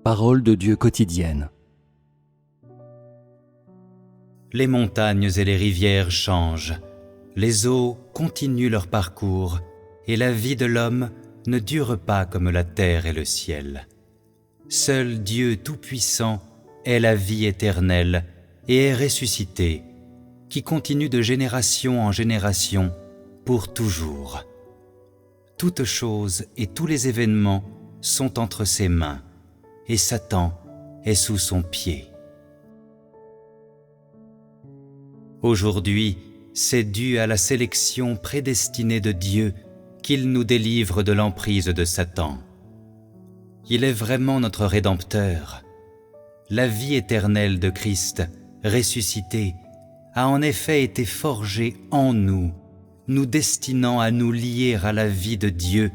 Parole de Dieu quotidienne. Les montagnes et les rivières changent, les eaux continuent leur parcours, et la vie de l'homme ne dure pas comme la terre et le ciel. Seul Dieu Tout-Puissant est la vie éternelle et est ressuscité, qui continue de génération en génération pour toujours. Toutes choses et tous les événements sont entre ses mains, et Satan est sous son pied. Aujourd'hui, c'est dû à la sélection prédestinée de Dieu qu'il nous délivre de l'emprise de Satan. Il est vraiment notre Rédempteur. La vie éternelle de Christ, ressuscité, a en effet été forgée en nous, nous destinant à nous lier à la vie de Dieu,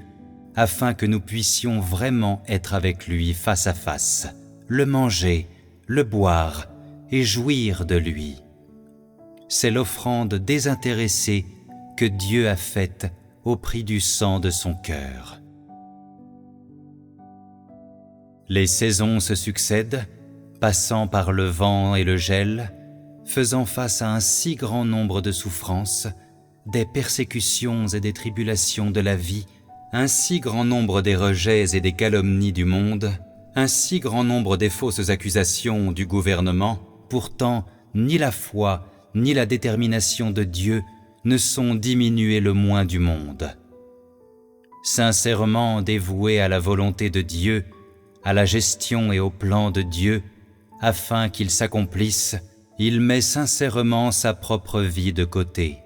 afin que nous puissions vraiment être avec lui face à face, le manger, le boire et jouir de lui. C'est l'offrande désintéressée que Dieu a faite au prix du sang de son cœur. Les saisons se succèdent, passant par le vent et le gel, faisant face à un si grand nombre de souffrances, des persécutions et des tribulations de la vie, un si grand nombre des rejets et des calomnies du monde, un si grand nombre des fausses accusations du gouvernement, pourtant ni la foi ni la détermination de Dieu ne sont diminuées le moins du monde. Sincèrement dévoué à la volonté de Dieu, à la gestion et au plan de Dieu, afin qu'il s'accomplisse, il met sincèrement sa propre vie de côté.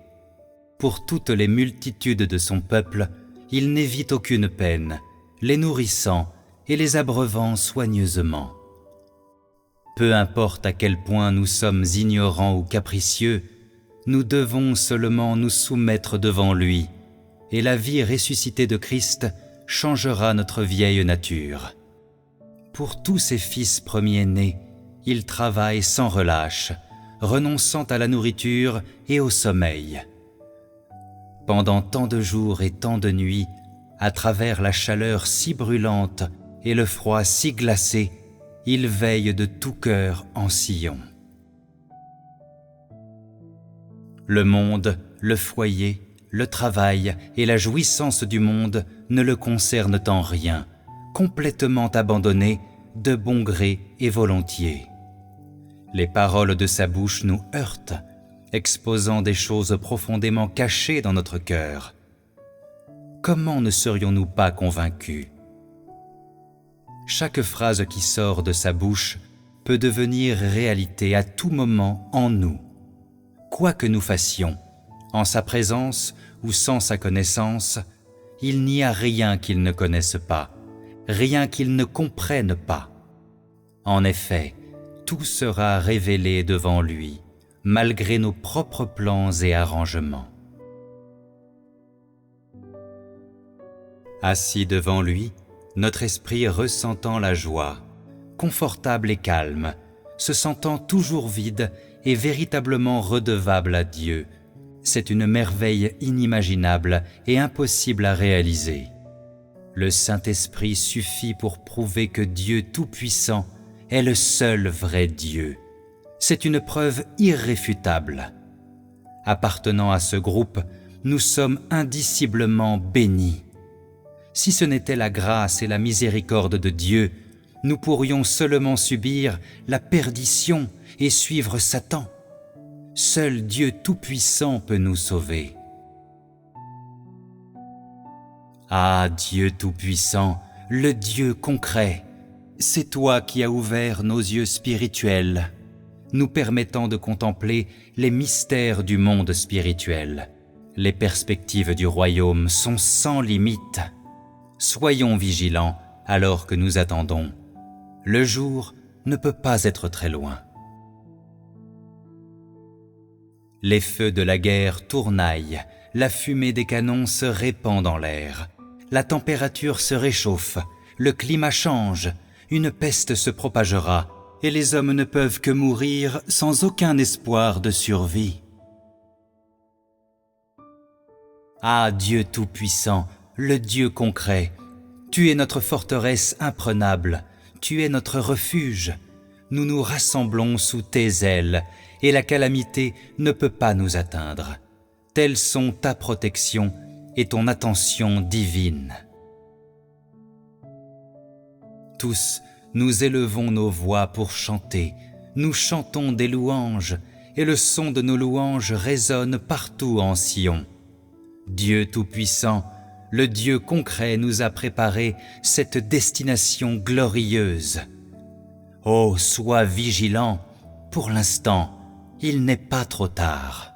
Pour toutes les multitudes de son peuple, il n'évite aucune peine, les nourrissant et les abreuvant soigneusement. Peu importe à quel point nous sommes ignorants ou capricieux, nous devons seulement nous soumettre devant lui, et la vie ressuscitée de Christ changera notre vieille nature. Pour tous ses fils premiers-nés, il travaille sans relâche, renonçant à la nourriture et au sommeil. Pendant tant de jours et tant de nuits, à travers la chaleur si brûlante et le froid si glacé, il veille de tout cœur en Sion. Le monde, le foyer, le travail et la jouissance du monde ne le concernent en rien, complètement abandonné, de bon gré et volontiers. Les paroles de sa bouche nous heurtent, exposant des choses profondément cachées dans notre cœur. Comment ne serions-nous pas convaincus ? Chaque phrase qui sort de sa bouche peut devenir réalité à tout moment en nous. Quoi que nous fassions, en sa présence ou sans sa connaissance, il n'y a rien qu'il ne connaisse pas, rien qu'il ne comprenne pas. En effet, tout sera révélé devant lui, malgré nos propres plans et arrangements. Assis devant lui, notre esprit ressentant la joie, confortable et calme, se sentant toujours vide et véritablement redevable à Dieu, c'est une merveille inimaginable et impossible à réaliser. Le Saint-Esprit suffit pour prouver que Dieu Tout-Puissant est le seul vrai Dieu. C'est une preuve irréfutable. Appartenant à ce groupe, nous sommes indiciblement bénis. Si ce n'était la grâce et la miséricorde de Dieu, nous pourrions seulement subir la perdition et suivre Satan. Seul Dieu Tout-Puissant peut nous sauver. Ah, Dieu Tout-Puissant, le Dieu concret, c'est toi qui as ouvert nos yeux spirituels, nous permettant de contempler les mystères du monde spirituel. Les perspectives du royaume sont sans limite. Soyons vigilants alors que nous attendons. Le jour ne peut pas être très loin. Les feux de la guerre tournaillent, la fumée des canons se répand dans l'air. La température se réchauffe, le climat change, une peste se propagera, et les hommes ne peuvent que mourir sans aucun espoir de survie. Ah, Dieu Tout-Puissant, le Dieu concret, tu es notre forteresse imprenable, tu es notre refuge. Nous nous rassemblons sous tes ailes, et la calamité ne peut pas nous atteindre. Telles sont ta protection et ton attention divine. Tous, nous élevons nos voix pour chanter, nous chantons des louanges, et le son de nos louanges résonne partout en Sion. Dieu Tout-Puissant, le Dieu concret nous a préparé cette destination glorieuse. Oh, sois vigilant, pour l'instant, il n'est pas trop tard.